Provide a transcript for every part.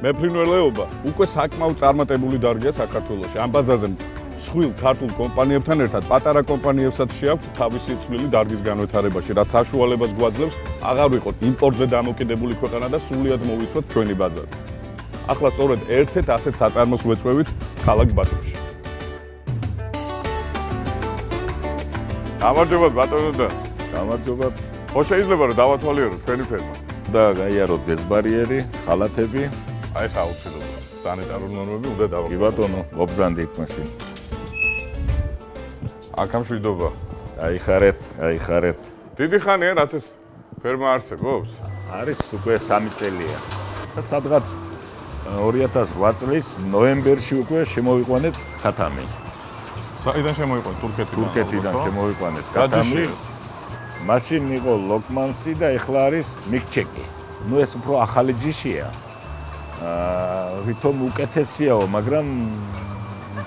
მეფრინველეობა უკვე საკმაოდ წარმატებული დარგია საქართველოში. ამ ბაზაზე მსხვილ ქართულ კომპანიებთან ერთად პატარა კომპანიებსაც შეაქვთ თავისი წვლილი დარგის განვითარებაში, რაც საშუალებას გვაძლევს აღარ ვიყოთ იმპორტზე დამოკიდებული ქვეყანა და სრულიად მოვიცვათ ჩვენი ბაზარი. ახლა სწორედ ერთ-ერთ ასეთ საწარმოს ვეწვევით ქალაქ ბათუმში. გამარჯობა ბატონო და გამარჯობა. ხო შეიძლება რომ დავათვალიეროთ თქვენი ფერმა და გაიაროთ გეზბარიერი, ხალათები. აი ეს აუცილებლად სანიტარული ნორმები უნდა კი დავაკეთოთ. ბატონო, მობრძანდით მაშინ. აქ ამ მშვიდობა. აიხარეთ. დიდი ხანია რაც ეს ფერმა არსებობს? არის უკვე 3 წელია. და სადღაც 2008 წლის ნოემბერში უკვე შემოვიყვანეთ ქათამი. საიდან შემოიყვანეთ? თურქეთიდან შემოვიყვანეთ ქათამი. მაშინ იყო ლოკმანსი და ეხლა არის მიქჩეკი. ნუ ეს უფრო ახალი ჯიშია. ვითომ უკეთესიაო, მაგრამ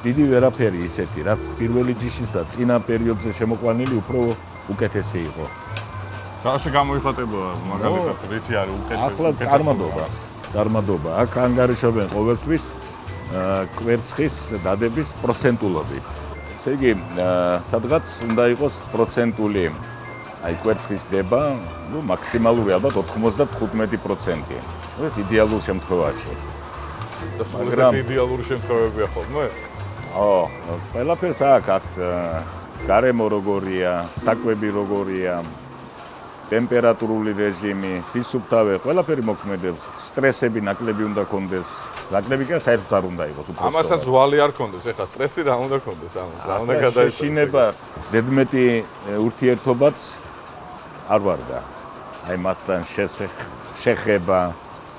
დიდი ვერაფერი ისეთი, რაც პირველი ჯიშის და წინა პერიოდზე შემოყვანილი უფრო უკეთესი იყო. რაში გამოიხატება მაგალითად რითი არის უკეთესი? ახლა წარმადობა. აქ ანგარიშობენ ყოველთვის კვერცხის დადების პროცენტულობით. ესე იგი, სადღაც უნდა იყოს პროცენტული აი კვერცხის დება, ნუ მაქსიმალური ალბათ 95%. ეს იდეალურ შემთხვევაში. და მაგრამ იდეალური შემთხვევებია ხოლმე? ყველაფერს აქვს გარემო როგორია, საკვები როგორია, ტემპერატურული რეჟიმი, სისუფთავე, ყველაფერი მოქმედებს. სტრესები ნაკლები უნდა კონდეს. ნაკლები კი საერთოდ არ უნდა იყოს. ამასაც ვალი არ კონდეს, ეხლა სტრესი რა უნდა კონდეს ამას? რა უნდა გადაიწყოს? შეშინება ზედმეტი ურთიერთობაც არ ვარდა. აი მათთან შეხება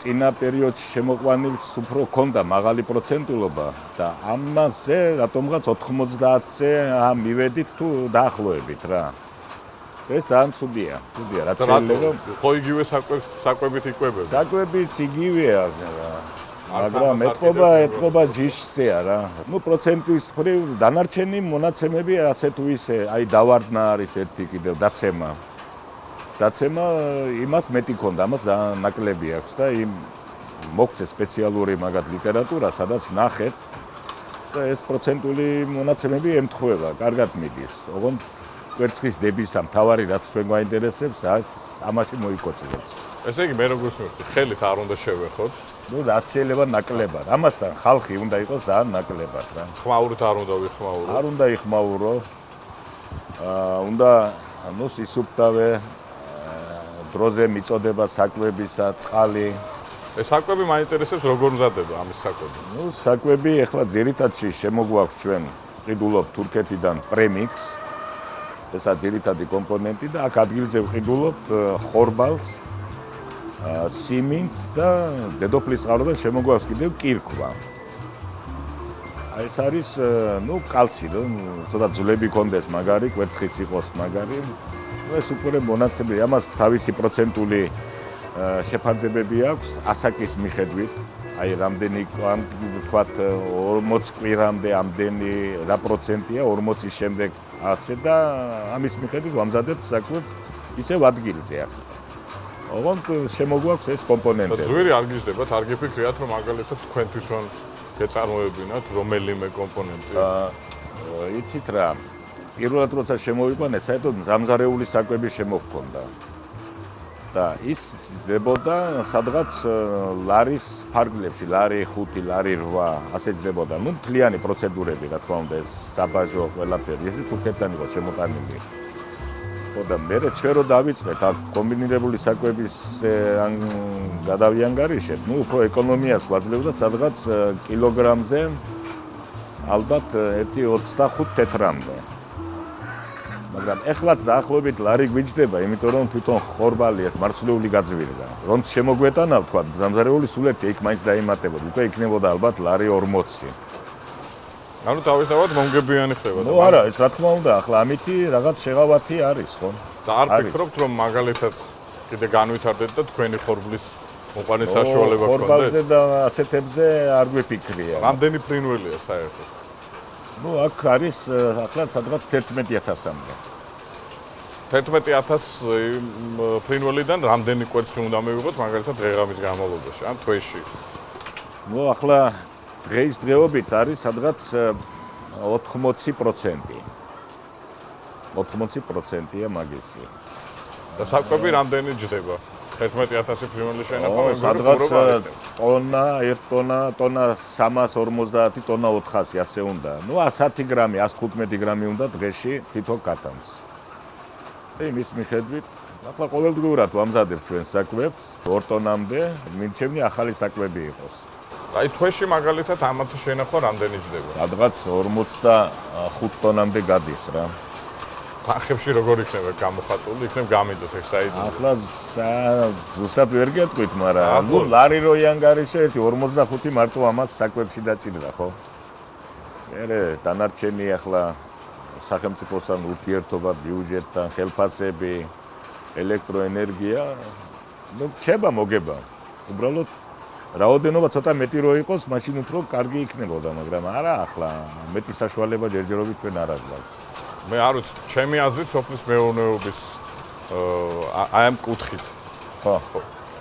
წინა პერიოდში შემოყვანილს უფრო ქონდა მაღალი პროცენტულობა და ამაზე რატომღაც 90-ზე მივედით თუ დაახლოებით რა. ეს ძალიან ცუდია, რაც შეიძლება ხო იგივე საკვებით იკვებება. საკვებიც იგივეა რა. მაგრამ ეთყობა ჯიშზეა რა. ნუ პროცენტის მხრივ დანარჩენი მონაცემები ასე თუ ისე, აი დავარდნა არის ერთი კიდევ დაცემა. დაცემა იმას მეტი ქონდა, ამას ნაკლები აქვს და იმ მოგცე სპეციალური მაგათ ლიტერატურა, სადაც ნახეთ და ეს პროცენტული მონაცემები ემთხვევა, კარგად მიდის. ოღონდ კვერცხის დებისა მთავარი რაც თქვენ გვაინტერესებს, ამაში მოიკოცებს. ესე იგი მე როგორც ვთქვი, ხელით არ უნდა შევეხოთ. ნუ რაც შეიძლება ნაკლებად. ამასთან ხალხი უნდა იყოს ძალიან ნაკლებად რა. ხმაურით არ უნდა ვიხმაურო. არ უნდა იხმაურო. უნდა ნუ სისუფთავე დროზე მიწოდება საკვებისა, წყალი. ეს საკვები მაინტერესებს როგორ მზადდება ამის საკვები? ნუ საკვები ახლა ძირითადში შემოგვაქვს ჩვენ ყიდულობ თურქეთიდან პრემიქს. ესა ძირითადი კომპონენტი და აქ ადგილზე ვყიდულობთ ხორბალს, სიმინდს და დედოფლის წყალობენ შემოგვაქვს კიდევ კირქვა. აი ეს არის ნუ კალცი, რომ ცოტა ძვლები კონდეს მაგარი, კვერცხიც იყოს მაგარი. ეს უკვე მონაცემები, ამას თავისი პროცენტული შეფარდებები აქვს ასაკის მიხედვით. აი რამდენი ვთქვათ 40 კვირამდე ამდენი რა პროცენტია 40-ის შემდეგ ასე და ამის მიხედვით ვამზადებთ საკვებს ისევ ადგილზე ახლა. ოღონდ შემოგვაქვს ეს კომპონენტები. ძვირი არ გიждდებათ, არ გიფიქრიათ რომ მაგალითად თქვენ თვითონ გეწარმოებინათ რომელიმე კომპონენტი? იცით რა, პირველად როცა შემოვიყვანეთ, საერთოდ მზამზარეული საკვები შემოგვქონდა. და ის დებოდა სადღაც ლარის ფარგლებში, ლარი 5, ლარი 8, ასე დებოდა. ნუ მთლიანი პროცედურები, რა თქმა უნდა, ეს საბაჟო ყველაფერი, ეს თურქეთიდან იყო შემოტანილი. ხო და მე ჩვენ რო დავიწყეთ აქ კომბინირებული საკვების გადავიანგარიშეთ, ნუ უფრო ეკონომიას გვაძლევდა სადღაც კილოგრამზე ალბათ 1.25 თეთრამდე. მაგრამ ეხლაც დაახლოებით ლარი გვიჯდება, იმიტომ რომ თვითონ ხორბალი ეს მარცვლეული გაძვირდა. რომ შემოგვეტანა, ვთქვათ, მზამზარეული სულ ერთი იქ მაინც დაიმატებოდა. უკვე იქნებოდა ალბათ ლარი 40. ანუ თავისთავად მომგებიანი ხდება. ნუ არა, ეს რა თქმა უნდა, ახლა ამითი რაღაც შეღავათი არის, ხო? და არ ფიქრობთ რომ მაგალითად კიდე განვითარდეთ და თქვენი ხორბლის მოყვანის საშუალება გქონდეთ? ხორბალზე და ასეთებზე არ გვიფიქრია. რამდენი ფრინველია საერთოდ? ნუ აქ არის ახლა სადღაც 11,000-მდე. 11,000 ფრინველიდან რამდენი კვერცხი უნდა მივიღოთ მაგალითად დღე-ღამის განმავლობაში ან თვეში? ნუ ახლა დღეის დღეობით არის სადღაც 80%. 80%-ია მაგისი. და საკვები რამდენი ჯდება? 11,000 ფრინველი შეინახავენ სადღაც ტონა, 1 ტონა 350 ტონა 400 ასე უნდა. ნუ 110 გრამი, 115 გრამი უნდა დღეში თითო კატანს. იმის მიხედვით ახლა ყოველდღურად ვამზადებ ჩვენ საკვებს 2 ტონამდე, მირჩევნი ახალი საკვები იყოს. აი თვეში მაგალითად ამათი შეინახვა რამდენი ჯდება? სადღაც 45 ტონამდე გადის რა. თანხებში როგორ იქნება გამოხატული? იქნებ გამიდოთ ეგ საიდუმლო. ახლა ზუსტად ვერ გეტყვით, მაგრამ ნუ ლარი რო იანგარიშე ერთი 45 მარტო ამას საკვებში დაჭირდა, ხო? მერე დანარჩენი ახლა სახელმწიფოსთან ურთიერთობა, ბიუჯეტთან, ხელფასები, ელექტროენერგია, ნუ ჩება მოგება. უბრალოდ რაოდენობა ცოტა მეტი რო იყოს, მაშინ უფრო კარგი იქნებოდა, მაგრამ არა ახლა მეტი საშუალება ჯერჯერობით ჩვენ არ აძლევს. მე არ ვიცი, ჩემი აზრით სოფლის მეურნეობის აი ამ კუთხით. ხო.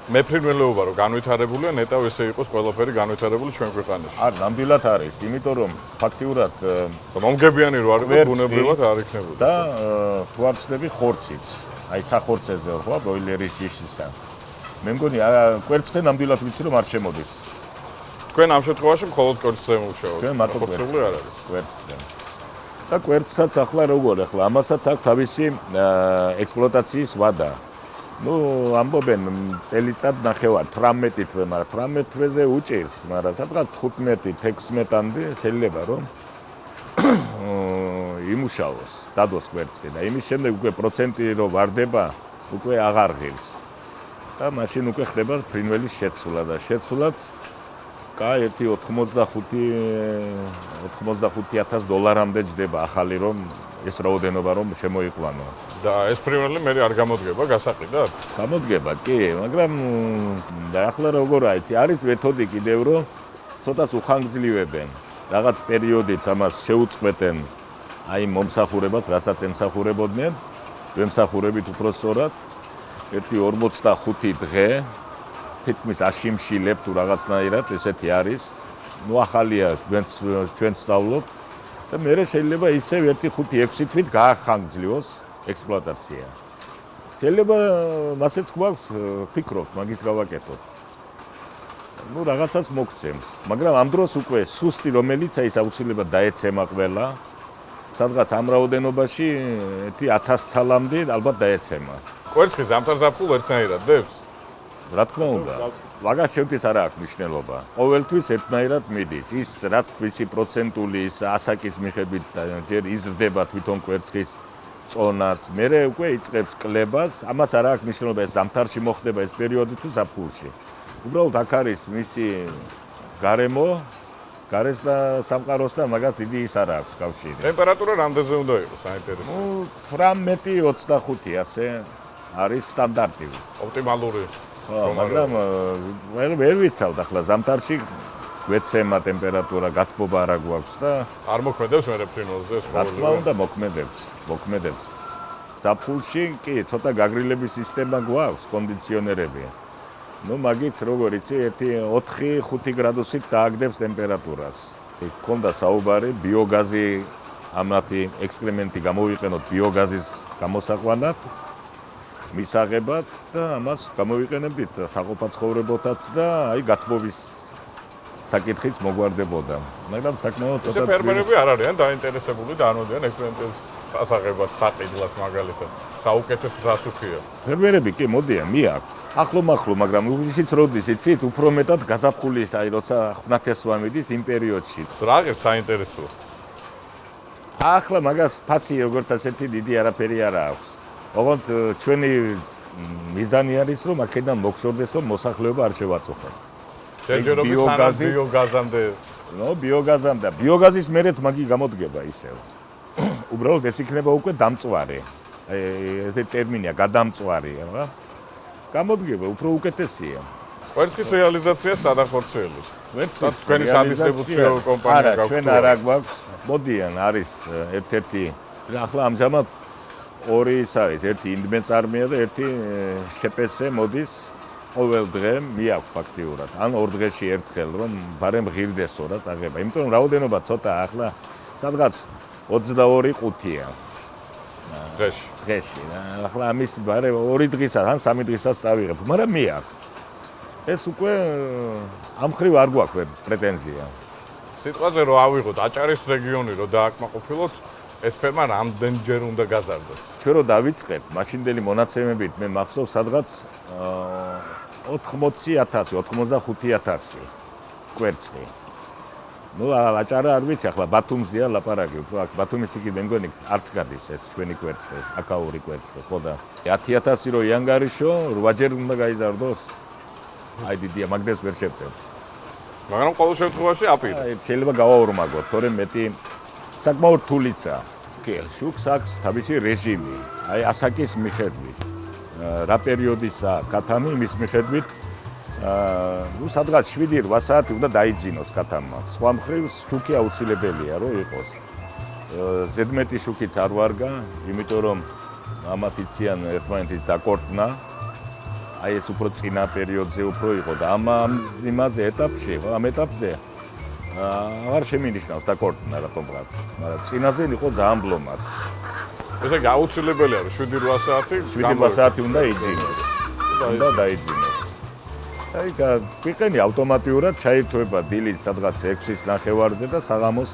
მეფრინველეობა რო განვითარებულია, ნეტავ ესე იყოს ყველაფერი განვითარებული ჩვენ ქვეყანაში. არ ნამდვილად არის, იმიტომ რომ ფაქტიურად მომგებიანი რო არის, ბუნებრივად არ იქნებოდა. და თუ არ ვცდები ხორციც. აი სახორცეზე ხო, ბოილერის ჯიშისა. მე მგონი კვერცხე ნამდვილად ვიცი რომ არ შემოდის. თქვენ ამ შემთხვევაში მხოლოდ კვერცხზე მუშაობთ. ჩვენ მარტო ხორცული არ არის. კვერცხზე. და კვერცხსაც ახლა როგორ ახლა ამასაც აქვს თავისი ექსპლუატაციის ვადა. ნუ ამბობენ წელიწად ნახევარ 18 თვე, მაგრამ 18 თვეზე უჭირს, მაგრამ სადღაც 15-16-მდე შეიძლება რომ იმუშაოს, დადოს კვერცხი და იმის შემდეგ უკვე პროცენტი რო ვარდება, უკვე აღარ ღირს. და მაშინ უკვე ხდება ფრინველის შეცვლა და შეცვლაც კაი 85,000 დოლარამდე ჯდება ახალი რომ ეს რაოდენობა რომ შემოიყვანო. და ეს ფრინველი მე არ გამოდგება გასაყიდად? გამოდგება კი, მაგრამ და ახლა როგორ არის მეთოდი კიდევ რომ ცოტას უხანგრძლივებენ. რაღაც პერიოდით ამას შეუწყვეტენ აი მომსახურებას, რასაც ემსახურებოდნენ, ვემსახურებით უფრო სწორად. 45 დღე თითქმის აშიმშილებ თუ რაღაცნაირად ესეთი არის. ნუ ახალია ჩვენ ვსწავლობთ და მე შეიძლება ისევ 1-5-6 თვით გაახანგრძლივოს ექსპლუატაცია. შეიძლება მასეც გვაქვს ფიქრობთ, მაგის გავაკეთოთ. ნუ რაღაცას მოგცემს, მაგრამ ამ დროს უკვე სუსტი რომელიც ის აუცილებლად დაეცემა ყველა. სადღაც ამ რაოდენობაში 1000 ცალამდე ალბათ დაეცემა. კვერცხი ზამთარ-ზაფხულ ერთნაირად დებს? რა თქმა უნდა. მაგას შევთვის არა აქვს მნიშვნელობა. ყოველთვის ერთნაირად მიდის. ის რაც ვიცი პროცენტული ის ასაკის მიხედვით ჯერ იზრდება თვითონ კვერცხის წონაც. მერე უკვე იწყებს კლებას. ამას არა აქვს მნიშვნელობა ეს ზამთარში მოხდება ეს პერიოდი თუ ზაფხულში. უბრალოდ აქ არის მისი გარემო, გარეშე და სამყაროსთან მაგას დიდი ის არ აქვს კავშირი. ტემპერატურა რამდენზე უნდა იყოს საინტერესო? 18-25 ასე არის სტანდარტი. ოპტიმალური. მაგრამ ვერ ვიცავთ ახლა ზამთარში გვეცემა ტემპერატურა გათბობა არა გვაქვს და არ მოქმედებს მე ფრინველზე ეს რა თქმა უნდა მოქმედებს. ზაფხულში კი ცოტა გაგრილების სისტემა გვაქვს, კონდიციონერები. ნუ მაგიც როგორ იცი 4-5 გრადუსით დააგდებს ტემპერატურას. გქონდა საუბარი ბიოგაზი ამათი ექსკრემენტი გამოვიყენოთ ბიოგაზის გამოსაყვანად. მისაღებად და ამას გამოვიყენებდით საყოფაცხოვრებოთაც და აი გათბობის საკითხიც მოგვარდებოდა. მაგრამ საკმაოდ ცოტა ფერმერები არ არიან დაინტერესებული და აროდიან ექსპერიმენტებს ასაღებად, საყიდლად მაგალითად. საუკეთესო სასუქია. ფერმერები კი მოდიან, მიაქვს. ახლო-მახლო, მაგრამ ისიც როდის იცით, უფრო მეტად გაზაფხულის, აი როცა ხვნათესვა მიდის იმ პერიოდში. რა ღირს საინტერესოა? ახლა მაგას ფასი როგორც ასეთი დიდი არაფერი არ აქვს. ოღონდ ჩვენი მიზანი არის რომ აქედან მოგშორდეს რომ მოსახლეობა არ შევაწუხოთ. ჯერჯერობით ბიოგაზამდე. ნო ბიოგაზამდე. ბიოგაზის მერეც მაგი გამოდგება ისევ. უბრალოდ ეს იქნება უკვე დამწვარი. ესე ტერმინია გადამწვარი, რა. გამოდგება უფრო უკეთესია. კვერცხის რეალიზაცია სადახორციელოთ. კვერცხის თქვენი სადისტრიბუციო კომპანია გაქვთ. ჩვენ არა გვაქვს. მოდიან არის ერთ-ერთი ახლა ამჟამად ორი ის არის, ერთი ინდმეწარმია და ერთი შპს მოდის ყოველ დღე მიაქვს ფაქტიურად. ან 2 დღეში ერთხელ რომ ბარემ ღირდესო რა წაღება. იმიტომ რომ რაოდენობა ცოტა ახლა სადღაც 22-5-ია. დღეში. ახლა ამის ბარე 2 დღისაც ან 3 დღისაც წავიღებ, მაგრამ მიაქვს. ეს უკვე ამ ხრივ არ გვაქვს პრეტენზია. სიტყვაზე რომ ავიღოთ აჭარის რეგიონი რომ დააკმაყოფილოთ, ეს ფერმა რამდენჯერ უნდა გაზარდოს? ჩვენ რო დავიწყებ, მაშინდელი მონაცემებით მე მახსოვს სადღაც 80,000, 85,000 კვერცხი. ნუ აჭარა არ ვიცი, ახლა ბათუმზეა ლაპარაკი, უფრო აქ ბათუმის იქით მე მგონი არც გადის ეს ჩვენი კვერცხი, აკაური კვერცხი, ხო და 10,000 რო იანგარიშო, 8ჯერ უნდა გაიზარდოს. აი დიდია, მაგდეს ვერ შევწევ. მაგრამ ყოველ შემთხვევაში აპირა. შეიძლება გავაორმაგოთ, თორემ მეტი საკმაოდ რთულიცაა. კი, შუქს აქვს თავისი რეჟიმი. აი ასაკის მიხედვით. რა პერიოდისაა კათამი, იმის მიხედვით ნუ სადღაც 7-8 საათი უნდა დაიძინოს კათამმა. სხვა მხრივ შუქი აუცილებელია რომ იყოს. ზედმეტი შუქიც არ ვარგა, იმიტომ რომ ამათ იციან ერთმანეთის დაკორტნა. აი ეს უფრო წინა პერიოდზე უფრო იყო და ამ იმაზე ეტაპში, ამ ეტაპზე აღარ შემინიშნავს დაკორტნა რატომღაც. მაგრამ წინაზე იყო ძალიან ბლომად. ესე გაუცილებელია რომ 7-8 საათი 7-8 საათი უნდა იძინოს. უნდა დაიძინოს. აი ვიყენი ავტომატურად ჩაირთვება დილის სადღაც 6-ის ნახევარზე და საღამოს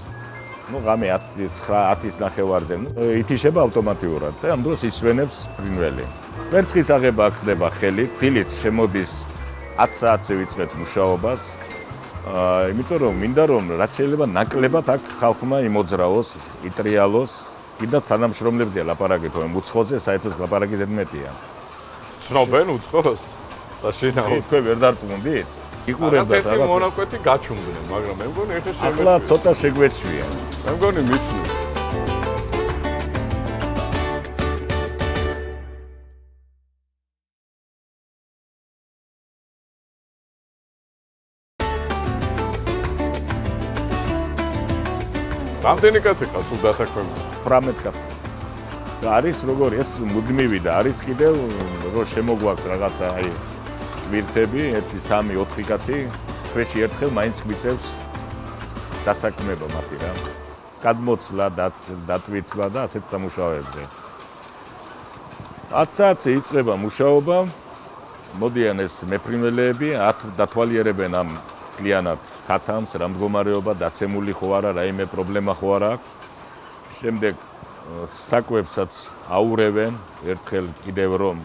ნუ ღამე 9-10-ის ნახევარზე. ითიშება ავტომატურად და ამ დროს ისვენებს ფრინველი. კვერცხის აღება ხდება ხელით, ფილით შემოდის 10 საათზე ვიწყებთ მუშაობას. იმიტომ რომ მინდა რომ რაც შეიძლება ნაკლებად აქ ხალხმა იმოძრაოს, იტრიალოს. კიდევ თანამშრომლებზეა ლაპარაკი, თორემ უცხოზე საერთოდ ლაპარაკი ზედმეტია. ცნობენ უცხოს? და შინაოს. თქვენ ვერ დარწმუნდით? იყურებდა რაღაცა მონაკვეთი გაჩუმდნენ, მაგრამ მე მგონი ეხა შემეწია. ახლა ცოტა შეგვეცვია. მე მგონი მიცნის. რამდენი კაცი ყავს თუ დასაქმებული? 18 კაცი. და არის როგორი ეს მუდმივი და არის კიდევ რომ შემოგვაქვს რაღაცა აი ვირთები 1 3 4 კაცი თვეში ერთხელ მაინც გვიწევს დასაქმება მათი რა. გადმოცლა დატვირთვა და ასეთ სამუშაოებზე. 10 საათზე იწყება მუშაობა. მოდიან ეს მეფრინველეები დათვალიერებენ ამ კლიანად კათამს, რა მდგომარეობა, დაცემული ხო არა, რაიმე პრობლემა ხო არა აქვს. შემდეგ საკვებსაც აურევენ, ერთხელ კიდევ რომ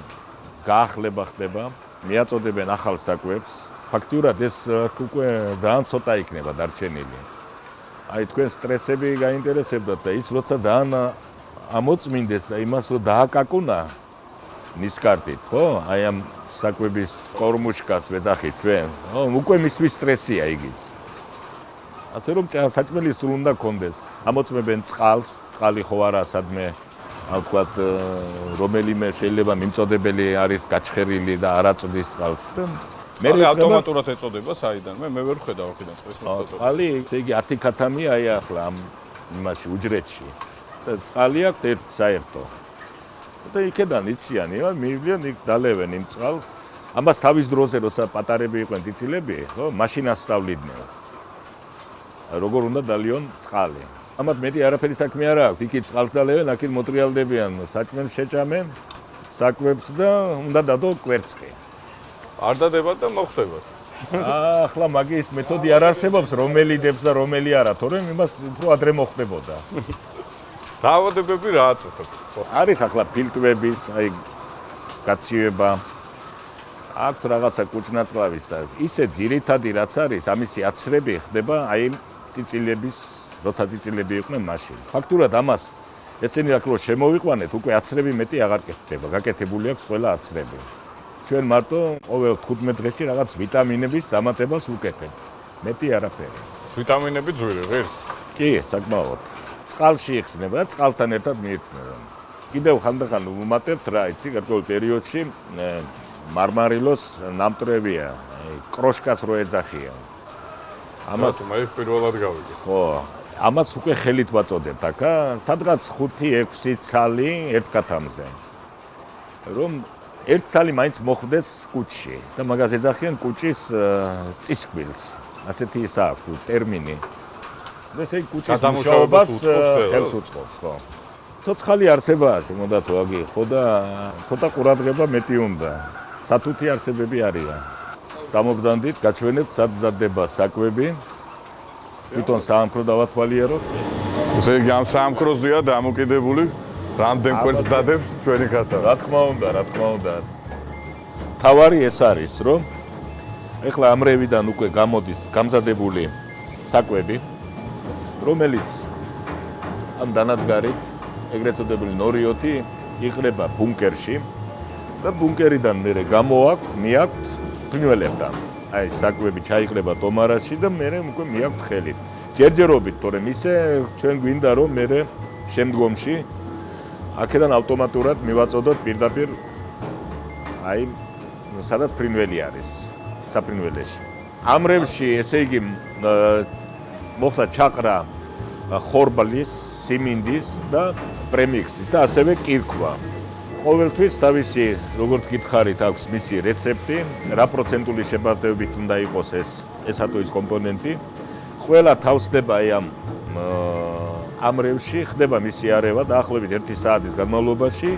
გაახლება ხდება, მიაწოდებენ ახალ საკვებს. ფაქტიურად ეს უკვე ძალიან ცოტა იქნება დარჩენილი. აი თქვენ სტრესები გაინტერესებდათ და ის როცა ძალიან ამოწმინდეს და იმას რომ დააკაკუნა ნისკარტით, ხო? აი ამ საკვების კორმუშკას ვეძახით ჩვენ. ხო, უკვე მისთვის სტრესია იგიც. ასე რომ საჭმელი სულ უნდა კონდეს. ამოწმებენ წყალს, წყალი ხო არა სადმე ვთქვათ რომელიმე შეიძლება მიმწოდებელი არის გაჩხერილი და არაწვდის წყალს. მე ავტომატურად ეწოდება საიდანვე, მე ვერ ვხედავ აქედან წყლის მოსაწოდებას. წყალი, ესე იგი 10 კათამი აი ახლა ამ იმაში უჯრედში. და წყალი აქვს ერთ საერთო. და იქედან იციან, მივიდნენ იქ დალევენ იმ წყალს. ამას თავის დროზე როცა პატარები იყვნენ თითილები, ხო, მაშინ ასწავლიდნენ. როგორ უნდა დალიონ წყალი. ამათ მეტი არაფერი საქმე არ აქვს. იქით წყალს დალევენ, აქეთ მოტრიალდებიან, საჭმელს შეჭამენ, საკვებს და უნდა დადო კვერცხი. არ დადებათ და მოხდებათ. ახლა მაგის მეთოდი არ არსებობს, რომელი დებს და რომელი არა, თორემ იმას უფრო ადრე მოხდებოდა. დაავადებები რა აწუხებ? არის ახლა ფილტვების, აი გაცივება. აქვს რაღაცა კუჭნაწყლავის და ისე ძირითადი რაც არის, ამისი აცრები ხდება აი წიწილების, როცა წიწილები იყვნენ მაშინ. ფაქტურად ამას ესენი აქ რო შემოვიყვანეთ, უკვე აცრები მეტი აღარ კეთდება, გაკეთებული აქვს ყველა აცრები. ჩვენ მარტო ყოველ 15 დღეში რაღაც ვიტამინების დამატებას ვუკეთებთ. მეტი არაფერი. ვიტამინები ძვირი ღირს? კი, საკმაოდ. წყალში იხსნება და წყალთან ერთად მიირთმევენ. კიდევ ხანდახან ვუმატებთ რა, იცი, გარკვეულ პერიოდში მარმარილოს ნამტრევია, კროშკას რო ეძახიან. ამას მე პირველად გავიგე. ხო, ამას უკვე ხელით ვაწოდებთ, აქა, სადღაც 5-6 ცალი ერთ კათამზე. რომ ერთ ცალი მაინც მოხვდეს კუჭში და მაგას ეძახიან კუჭის წისკვილს. ასეთი ისა აქვს ტერმინი. და ესე კუჭის მუშაობას ხელს უწყობს, ხო. ცოცხალი არსებაა, შემოდა თუ აგი, ხო და ცოტა ყურადღება მეტი უნდა. სათუთი არსებები არიან. გამოგზავნდით, გაჩვენებთ სად მზადდება საკვები. თვითონ საამქრო დავათვალიეროთ. ესე იგი ამ საამქროზეა დამოკიდებული რამდენ კვერცხს დადებს ჩვენი კატა. რა თქმა უნდა. თავარი ეს არის, რომ ეხლა ამ რევიდან უკვე გამოდის გამზადებული საკვები, რომელიც ამ დანადგარით, ეგრეთ წოდებული ნორიოთი იყრება ბუნკერში და ბუნკერიდან მერე მიაქვთ ფრინველებთან. აი, საკვები ჩაიყრება ტომარაში და მერე უკვე მიაქვთ ხელით. ჯერჯერობით, თორემ ისე ჩვენ გვინდა რომ მერე შემდგომში აქედან ავტომატურად მივაწოდოთ პირდაპირ აი სადაც ფრინველი არის საფრინველეში. ამ რევში ესე იგი მოხდა ჩაყრა ხორბლის, სიმინდის და პრემიქსის და ასევე კირქვა. ყოველთვის თავისი, როგორც გითხარით, აქვს მისი რეცეპტი, რა პროცენტული შეფარდებებით უნდა იყოს ესა თუ ის კომპონენტი. ყველა თავსდება ამ რევში, ხდება მისი არევა დაახლოებით 1 საათის განმავლობაში,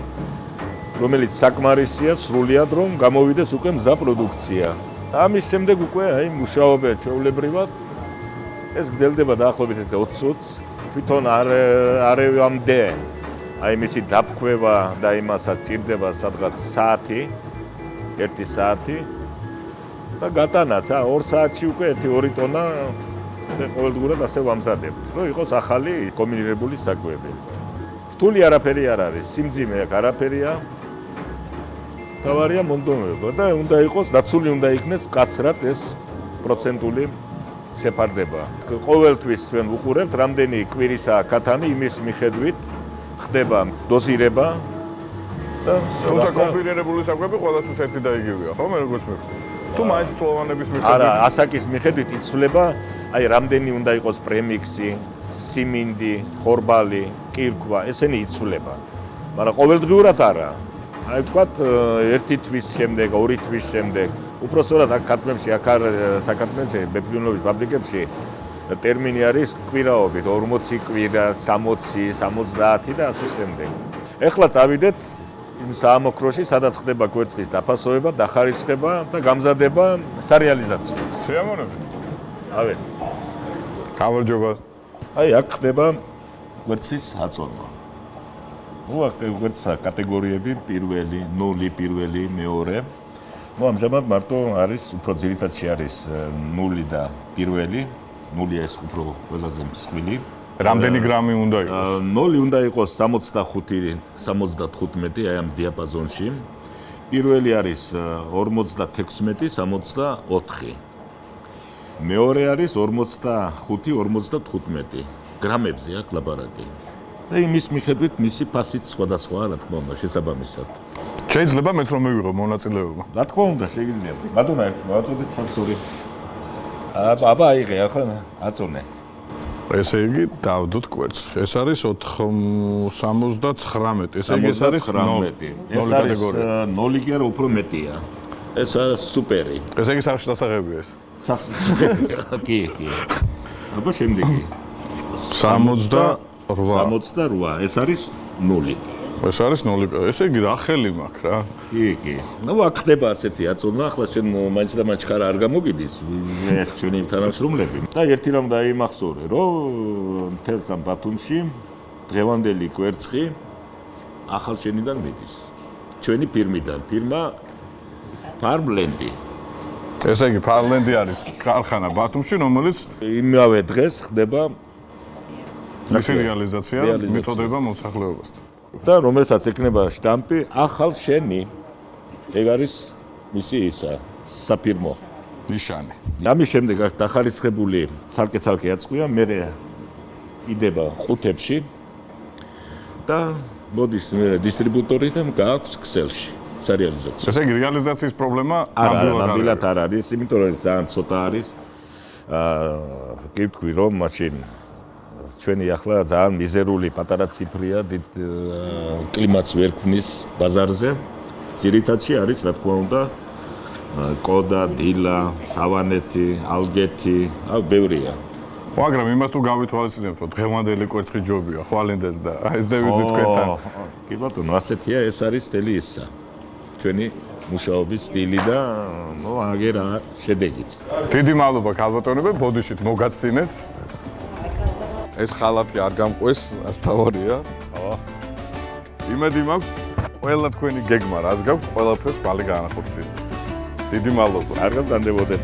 რომელიც საკმარისია სრულიად რომ გამოვიდეს უკვე მზა პროდუქცია. ამის შემდეგ უკვე აი მუშაობა ჩვეულებრივად ეს გრძელდება დაახლოებით 20 წუთს. თვითონ არევამდე აი მისი დაფქვევა და იმასაც ჭირდება სადღაც საათი, 1 საათი და გატანაც 2 საათში უკვე 1-2 ტონა ყოველდღურად ასე ვამზადებთ, რომ იყოს ახალი კომბინირებული საკვები. რთული არაფერი არ არის, სიმძიმე აქ არაფერია. თავარია მონდომება და უნდა იყოს დაცული უნდა იქნეს მკაცრად ეს პროცენტული შეფარდება. ყოველთვის ჩვენ ვუყურებთ, რამდენი კვირისაა კათანი, იმის მიხედვით ხდება დოზირება და თუმცა კომბინირებული საკვები ყველასთვის ერთი და იგივეა, ხო? მე როგორც მივხვდი. თუ მაინც წლოვანების მიხედვით არა, ასაკის მიხედვით იცვლება, აი რამდენი უნდა იყოს პრემიქსი, სიმინდი, ხორბალი, კირქვა, ესენი იცვლება. მაგრამ ყოველდღიურად არა. აი ვთქვათ, 1 თვის შემდეგ, 2 თვის შემდეგ, უпростоრად აქ ქათმებში, აქ საკათმეში, ბეფრინოვის ფაბრიკებში ტერმინი არის კვირაობით, 40 კვირა, 60, 70 და ასე შემდეგ. ეხლა წავიდეთ იმ საამოქროში, სადაც ხდება კვერცხის დაფასოება, დახარისხება და გამზადება სარეალიზაციო. შეამონებით. ავე. გამარჯობა. აი აქ ხდება კვერცხის აწონა. აქ კვერცხის კატეგორიები პირველი, 0 პირველი, მეორე. ამჟამად მარტო არის უფრო ძირითადში არის 0 და პირველი. 0 ეს უფრო ყველაზე მსხვილი. რამდენი გრამი უნდა იყოს? 0 უნდა იყოს 65-75 აი ამ დიაპაზონში. პირველი არის 46-64. მეორე არის 45-55 გრამებზე აქ ლაბარაკი. და იმის მიხედვით მისი ფასიც სხვადასხვაა, რა თქმა უნდა, შესაბამისად. შეიძლება მეც რომ მივიღო მონაწილეობა. რა თქმა უნდა, შეიძლება. ბატონო ერთ მოაწოდეთ სასწორი. აბა აიღე, ახლა აწონე. ესე იგი, დავდოთ კვერცხი. ეს არის 79, ესე იგი ეს არის 19. ეს არის 0 კი არა, უფრო მეტია. ეს არის სუპერი. ესე იგი სახში დასაღებია ეს. კი. აბა შემდეგი. 68. ეს არის 0. ეს არის 0. ესე იგი რა ხელი მაქვს რა. კი. ნუ აქ ხდება ასეთი აწონა, ახლა შენ მაინც და მაინც ხარ არ გამოგიდის ეს ჩვენი თანამშრომლები. და ერთი რამ დაიმახსოვრე, რომ მთელს ამ ბათუმში დღევანდელი კვერცხი ახალშენიდან მიდის. ჩვენი ფირმიდან, ფირმა Farmland. ესე იგი Farmland არის ქარხანა ბათუმში, რომელიც იმავე დღეს ხდება მისი რეალიზაცია მიწოდება მოსახლეობასთან. და რომელსაც ექნება შტამპი ახალშენი. ეგ არის მისი ისა საფირმო ნიშანი. ამის შემდეგ დახარისხებული ცალკე აწყვია, მერე იდება ყუთებში და მოდის მერე დისტრიბუტორი და გააქვს ქსელში სარეალიზაციო. ესე იგი რეალიზაციის პრობლემა ნამდვილად არ არის, იმიტომ რომ ძალიან ცოტა არის. კი ვთქვი რომ მაშინ ჩვენი ახლა ძალიან მიზერული პატარა ციფრია, დიდ კლიმატს ვერ ქმნის ბაზარზე. ძირითადში არის, რა თქმა უნდა, კოდა, დილა, სავანეთი, ალგეთი, ბევრია. მაგრამ იმას თუ გავითვალისწინებთ, რომ დღევანდელი კვერცხი ჯობია, ხვალინდეს და ეს დევიზი თქვენთან. კი ბატონო, ასეთია, ეს არის თელი ისა. ჩვენი მუშაობის სტილი და აგერ შედეგიც. დიდი მადლობა ქალბატონებო, ბოდიშით მოგაცდინეთ. ეს ხალათი არ გამყვეს, ას ფავორია. იმედი მაქვს, ყველა თქვენი გეგმა რას გაქვთ, ყველაფერს მალე გაანახორციელებთ. დიდი მადლობა. არ გამტანდებოდეთ.